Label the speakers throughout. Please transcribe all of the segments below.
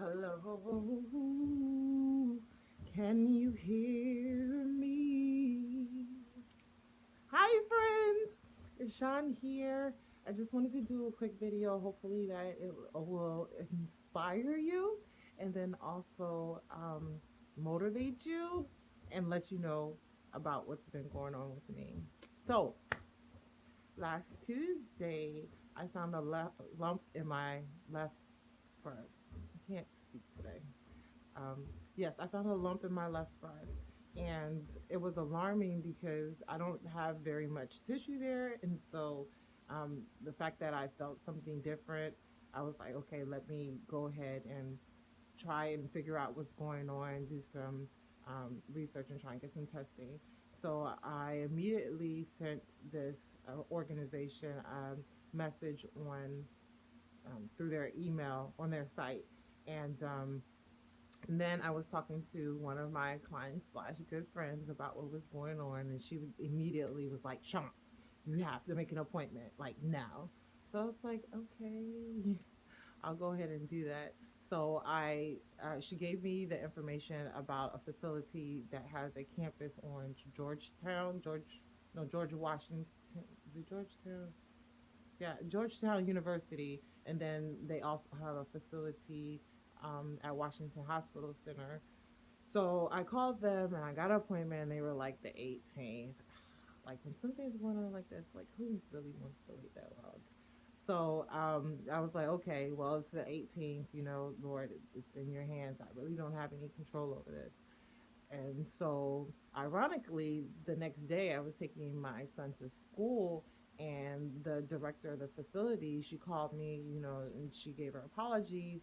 Speaker 1: Hello, can you hear me? Hi, friends. It's Sean here. I just wanted to do a quick video. Hopefully, that it will inspire you and then also motivate you and let you know about what's been going on with me. So, last Tuesday, I found a lump in my left breast. I can't speak today. Um, yes, I found a lump in my left breast, and it was alarming because I don't have very much tissue there, and so the fact that I felt something different, I was like, okay, let me go ahead and try and figure out what's going on, do some research, and try and get some testing. So I immediately sent this organization a message on through their email on their site, and then I was talking to one of my clients slash good friends about what was going on, and she immediately was like, "Sean, you have to make an appointment like now." So I was like, "Okay, I'll go ahead and do that." So she gave me the information about a facility that has a campus on Georgetown, George Washington, the Georgetown, yeah, Georgetown University, and then they also have a facility at Washington Hospital Center. So I called them and I got an appointment, and they were like the 18th. Like when something's going on like this, like who really wants to wait that long? So I was like, okay, well, it's the 18th, Lord, it's in your hands. I really don't have any control over this. And so, ironically, the next day I was taking my son to school, and the director of the facility, she called me, and she gave her apologies.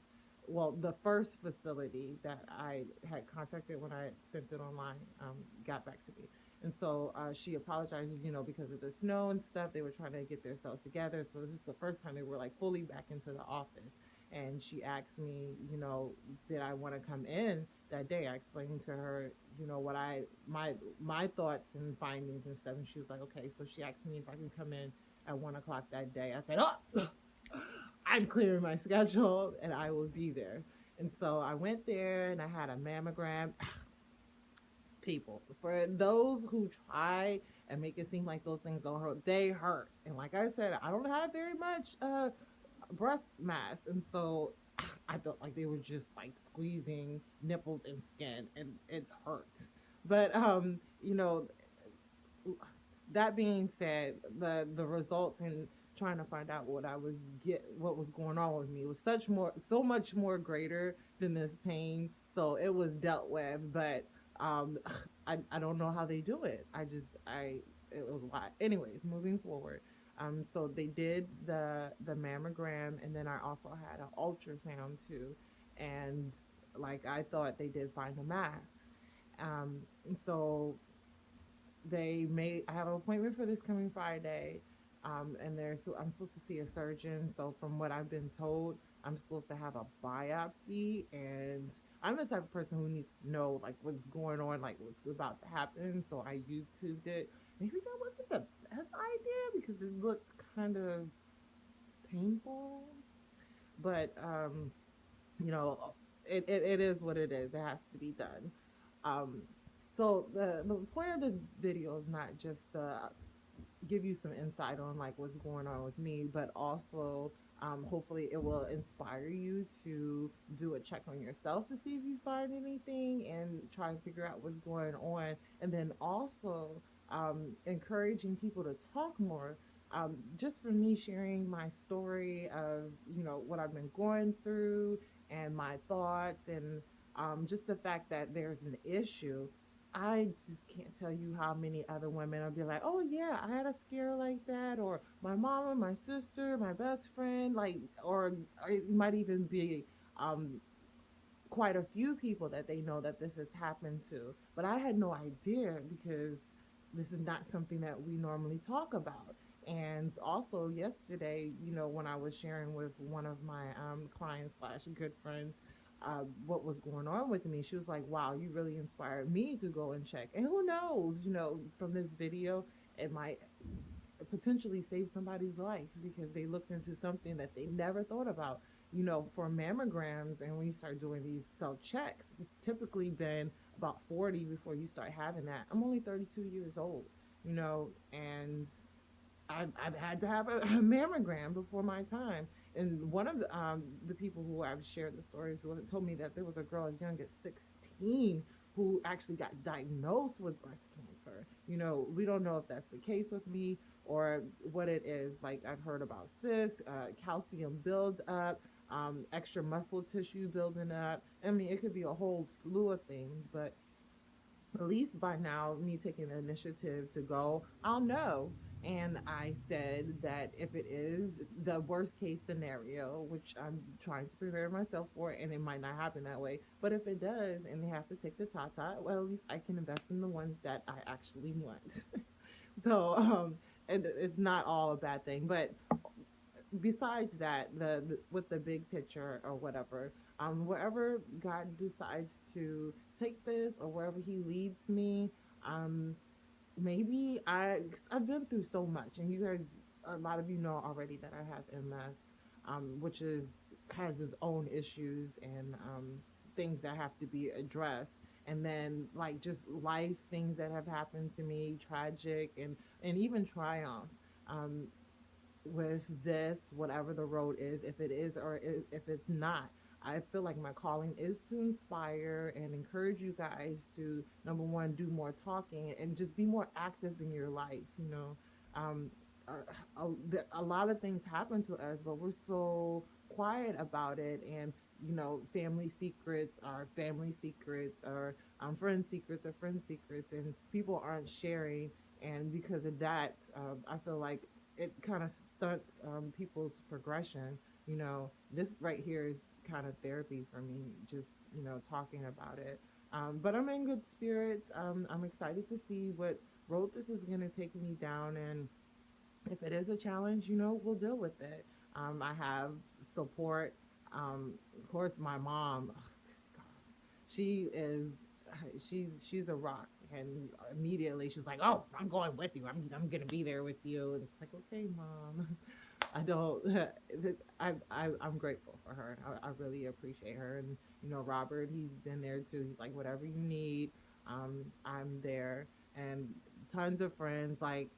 Speaker 1: Well, the first facility that I had contacted when I sent it online got back to me. And so she apologized, because of the snow and stuff. They were trying to get themselves together. So this is the first time they were like fully back into the office. And she asked me, did I want to come in that day? I explained to her, what my thoughts and findings and stuff, and she was like, okay. So she asked me if I can come in at 1 o'clock that day. I said, oh, I'm clearing my schedule and I will be there. And so I went there and I had a mammogram. People, for those who try and make it seem like those things don't hurt, they hurt. And like I said, I don't have very much breast mass, and so I felt like they were just like squeezing nipples and skin, and it hurt. But that being said, the results and trying to find out what was going on with me was so much more greater than this pain. So it was dealt with, but um, I don't know how they do it. It was a lot. Anyways, moving forward. So they did the mammogram, and then I also had an ultrasound too, and like I thought they did find a mass. So I have an appointment for this coming Friday, and I'm supposed to see a surgeon. So from what I've been told, I'm supposed to have a biopsy, and I'm the type of person who needs to know like what's going on, like what's about to happen. So I YouTubed it. Maybe that wasn't the best idea because it looked kind of painful, but you know, it is what it is. It has to be done. Um, so the point of this video is not just give you some insight on like what's going on with me, but also hopefully it will inspire you to do a check on yourself to see if you find anything and try and figure out what's going on, and then also encouraging people to talk more. Just for me sharing my story of what I've been going through and my thoughts, and just the fact that there's an issue. I just can't tell you how many other women will be like, "Oh yeah, I had a scare like that," or my mama, my sister, my best friend, like, or it might even be um, quite a few people that they know that this has happened to. But I had no idea because this is not something that we normally talk about. And also yesterday, when I was sharing with one of my clients slash good friends what was going on with me, she was like, "Wow, you really inspired me to go and check." And who knows, from this video, it might potentially save somebody's life because they looked into something that they never thought about. for mammograms, and when you start doing these self checks, it's typically been about 40 before you start having that. I'm only 32 years old, and I've had to have a mammogram before my time. And one of the people who I've shared the stories with told me that there was a girl as young as 16 who actually got diagnosed with breast cancer. We don't know if that's the case with me or what it is. Like, I've heard about cysts, calcium build up, extra muscle tissue building up. I mean, it could be a whole slew of things, but at least by now, me taking the initiative to go, I'll know. And I said that if it is the worst case scenario, which I'm trying to prepare myself for, and it might not happen that way, but if it does and they have to take the Tata, well, at least I can invest in the ones that I actually want. So, and it's not all a bad thing. But besides that, the with the big picture or whatever, wherever God decides to take this or wherever He leads me, um, maybe I've been through so much, and you guys, a lot of you know already that I have MS, which is has its own issues and things that have to be addressed. And then, like, just life things that have happened to me, tragic and even triumph. Um, with this, whatever the road is, if it is or if it's not. I feel like my calling is to inspire and encourage you guys to, number one, do more talking and just be more active in your life. Um, a lot of things happen to us, but we're so quiet about it. And, family secrets are family secrets, or friend secrets are friend secrets, and people aren't sharing. And because of that, I feel like it kind of stunts people's progression. This right here is kind of therapy for me, just, talking about it. But I'm in good spirits. I'm excited to see what road this is going to take me down. And if it is a challenge, we'll deal with it. I have support. Of course, my mom, she is she's a rock, and immediately she's like, oh, I'm going with you, I'm gonna be there with you. And it's like, okay, mom. I don't I'm grateful for her. I really appreciate her. And Robert, he's been there too. He's like, whatever you need, I'm there. And tons of friends, like,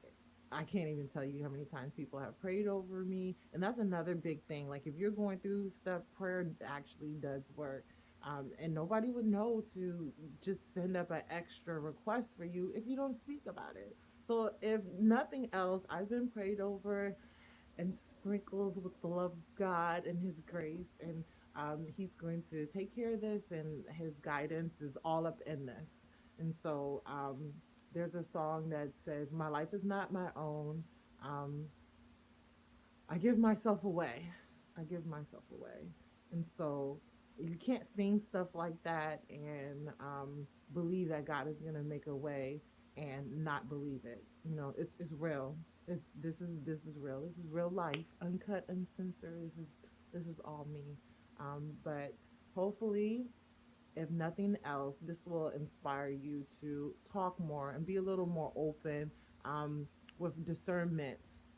Speaker 1: I can't even tell you how many times people have prayed over me. And that's another big thing. Like, if you're going through stuff, prayer actually does work. And nobody would know to just send up an extra request for you if you don't speak about it. So, if nothing else, I've been prayed over and sprinkled with the love of God and His grace. And He's going to take care of this, and His guidance is all up in this. And so, there's a song that says, my life is not my own. Um, I give myself away. I give myself away. And so you can't sing stuff like that and believe that God is going to make a way and not believe it. It's real. This is real. This is real life, uncut, uncensored. This is all me. But hopefully, if nothing else, this will inspire you to talk more and be a little more open, with discernment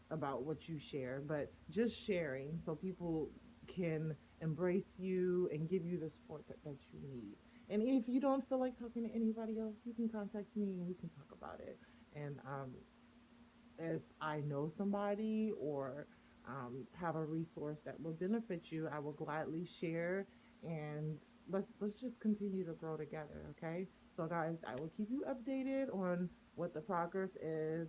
Speaker 1: about what you share, but just sharing so people can embrace you and give you the support that you need. And if you don't feel like talking to anybody else, you can contact me and we can talk about it. And if I know somebody or have a resource that will benefit you, I will gladly share. And let's just continue to grow together, okay? So, guys, I will keep you updated on what the progress is,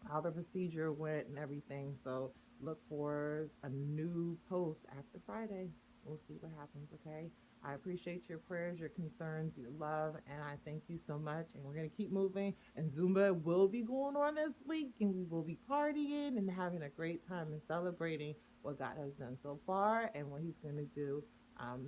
Speaker 1: how the procedure went, and everything. So look for a new post after Friday. We'll see what happens, okay? I appreciate your prayers, your concerns, your love, and I thank you so much. And we're going to keep moving. And Zumba will be going on this week, and we will be partying and having a great time and celebrating what God has done so far and what He's going to do um,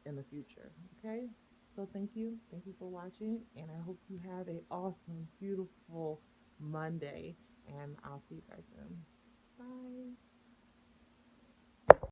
Speaker 1: in the future, okay? So thank you. Thank you for watching, and I hope you have a awesome, beautiful Monday, and I'll see you guys soon. Bye.